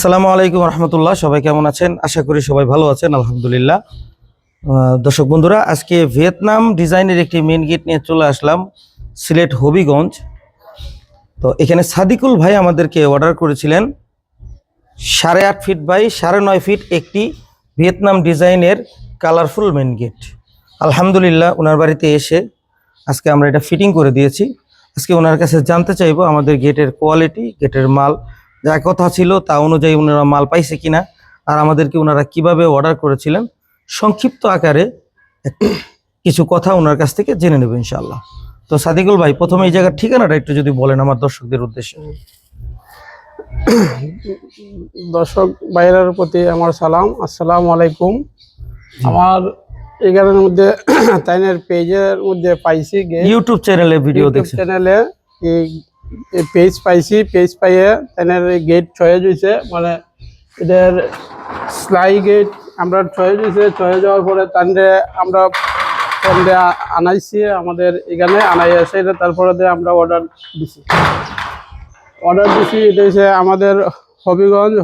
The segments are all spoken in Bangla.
আসসালামু আলাইকুম রহমতুল্লাহ। সবাই কেমন আছেন? আশা করি সবাই ভালো আছেন, আলহামদুলিল্লাহ। দর্শক বন্ধুরা, আজকে ভিয়েতনাম ডিজাইনের একটি মেন গেট নিয়ে চলে আসলাম সিলেট হবিগঞ্জ। তো এখানে সাদিকুল ভাই আমাদেরকে অর্ডার করেছিলেন 8.5 ফিট বাই 9.5 ফিট একটি ভিয়েতনাম ডিজাইনের কালারফুল মেন গেট। আলহামদুলিল্লাহ, ওনার বাড়িতে এসে আজকে আমরা এটা ফিটিং করে দিয়েছি। আজকে ওনার কাছে জানতে চাইবো আমাদের গেটের কোয়ালিটি, গেটের মাল যা কথা ছিল তা অনুযায়ী ওনারা মাল পাইছে কিনা, আর আমাদেরকে ওনারা কিভাবে অর্ডার করেছিলেন সংক্ষিপ্ত আকারে কিছু কথা ওনার কাছ থেকে জেনে নেব ইনশাআল্লাহ। তো সাদিকুল ভাই, প্রথমে এই জায়গার ঠিকানাটা একটু যদি বলেন আমার দর্শকদের উদ্দেশ্যে। দর্শক ভাইয়ের প্রতি আমার সালাম, আসসালামু আলাইকুম। আমার এখানের মধ্যে তাইনের পেজের মধ্যে পাইছি, ইউটিউব চ্যানেলে ভিডিও দেখছেন, চ্যানেলে এই পেজ পাইছি। পেজ পাইয়ে তাইনের গেট চয়েস হয়েছে, মানে এদের স্লাই গেট আমরা চয়েস হয়েছে। চয়েস যাওয়ার পরে তাইনে আমরা আনাইছি, আমাদের এখানে আনাই আছে। এটা তারপরে আমরা অর্ডার দিছি। এটা হচ্ছে আমাদের হবিগঞ্জ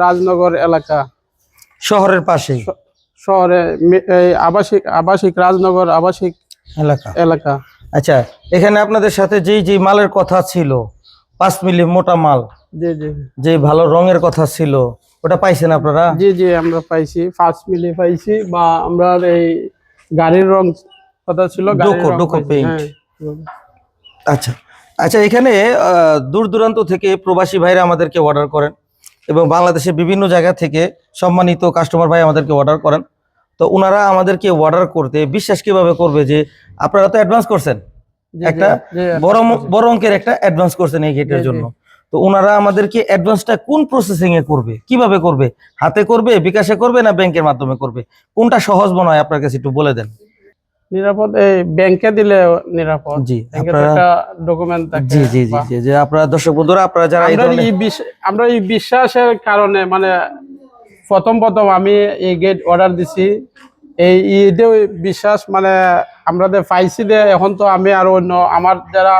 রাজনগর এলাকা, শহরের পাশে, শহরে আবাসিক রাজনগর আবাসিক এলাকা। আচ্ছা, এখানে আপনাদের সাথে যেই মালের কথা ছিল 5 মিলি মোটা মাল, যে ভালো রঙের কথা ছিল, ওটা পাইছেন আপনারা? জি আমরা পাইছি, 5 মিলি পাইছি। বা আমরা এই গাড়ির রং কথা ছিল, ডোকো পেইন্ট। আচ্ছা আচ্ছা, এখানে দূর দূরান্ত থেকে প্রবাসী ভাইরা আমাদেরকে অর্ডার করেন এবং বাংলাদেশের বিভিন্ন জায়গা থেকে সম্মানিত কাস্টমার ভাই আমাদেরকে অর্ডার করেন। তো ওনারা আমাদেরকে অর্ডার করতে বিশ্বাস কিভাবে করবে যে আপনারা তো অ্যাডভান্স করছেন, একটা বড় অঙ্কের একটা অ্যাডভান্স করছেন এই গেটের জন্য। তো ওনারা আমাদেরকে অ্যাডভান্সটা কোন প্রসেসিং এ করবে, কিভাবে করবে? হাতে করবে, বিকাশে করবে, না ব্যাংকের মাধ্যমে করবে? কোনটা সহজ মনে হয় আপনার কাছে একটু বলে দেন। নিরাপদ এই ব্যাংকে দিলে নিরাপদ। জি, একটা ডকুমেন্ট থাকে। জি যে আপনারা দর্শক বন্ধুরা, আপনারা যারা আমরা এই বিশ্বাসের কারণে, মানে প্রথম আমি এই গেট অর্ডার দিছি, এই বিশ্বাস মানে আমরা পাইছি দে। এখন তো আমি আর অন্য আমার যারা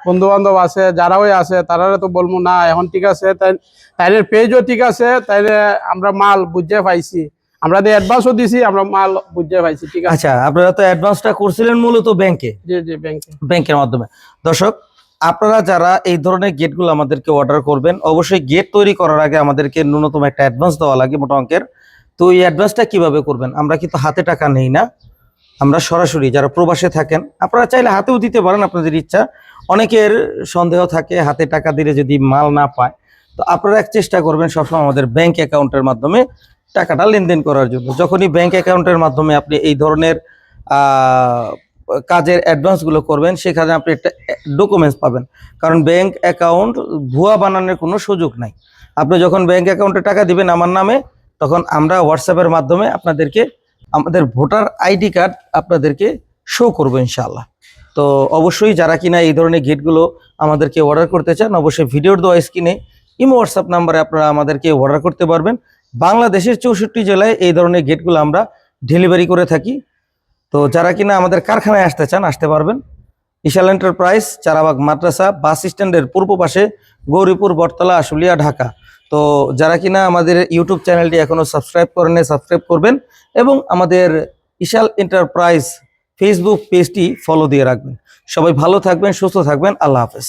বন্ধু বান্ধব আছে, যারাও আছে, তারা তো বলবো না এখন ঠিক আছে, তাইলে পেজও ঠিক আছে, তাইলে আমরা মাল বুঝে পাইছি, আমরা অ্যাডভান্সও দিছি, আমরা মাল বুঝে পাইছি, ঠিক আছে। আচ্ছা, আপনারা তো অ্যাডভান্সটা করছিলেন মূলত ব্যাংকে? জি ব্যাংকের মাধ্যমে। দর্শক, আপনারা যারা এই ধরনের গেটগুলো আমাদেরকে অর্ডার করবেন, অবশ্যই গেট তৈরি করার আগে আমাদেরকে ন্যূনতম একটা অ্যাডভান্স দেওয়া লাগে, মোটা অঙ্কের। তো এই অ্যাডভান্সটা কিভাবে করবেন? আমরা কিন্তু হাতে টাকা নেই না, আমরা সরাসরি যারা প্রবাসে থাকেন, আপনারা চাইলে হাতেও দিতে পারেন, আপনাদের ইচ্ছা। অনেকের সন্দেহ থাকে হাতে টাকা দিলে যদি মাল না পায়, তো আপনারা চেষ্টা করবেন সবসময় আমাদের ব্যাংক অ্যাকাউন্টের মাধ্যমে টাকাটা লেনদেন করার জন্য। যখনই ব্যাংক অ্যাকাউন্টের মাধ্যমে আপনি এই ধরনের কাজের অ্যাডভান্সগুলো করবেন, সেখানে আপনি একটা ডকুমেন্টস পাবেন, কারণ ব্যাংক অ্যাকাউন্ট ভুয়া বানানোর কোনো সুযোগ নাই। আপনি যখন ব্যাংক অ্যাকাউন্টে টাকা দিবেন আমার নামে, তখন আমরা হোয়াটসঅ্যাপের মাধ্যমে আপনাদেরকে আমাদের ভোটার আইডি কার্ড আপনাদেরকে শো করবো ইনশাআল্লাহ। তো অবশ্যই যারা কিনা এই ধরনের গেটগুলো আমাদেরকে অর্ডার করতে চান, অবশ্যই ভিডিওর দেওয়া স্ক্রিনে ইমো হোয়াটসঅ্যাপ নাম্বারে আপনারা আমাদেরকে অর্ডার করতে পারবেন। বাংলাদেশের 64 জেলায় এই ধরনের গেটগুলো আমরা ডেলিভারি করে থাকি। তো যারা কিনা আমাদের কারখানায় আসতে চান, আসতে পারবেন। ইশাল এন্টারপ্রাইজ, চারাবাগ মাদ্রাসা বাস স্ট্যান্ডের পূর্ব পাশে, গৌরীপুর, বটতলা, আশুলিয়া, ঢাকা। তো যারা কিনা আমাদের ইউটিউব চ্যানেলটি এখনো সাবস্ক্রাইব করেন, সাবস্ক্রাইব করবেন এবং আমাদের ইশাল এন্টারপ্রাইজ ফেসবুক পেজটি ফলো দিয়ে রাখবেন। সবাই ভালো থাকবেন, সুস্থ থাকবেন। আল্লাহ হাফেজ।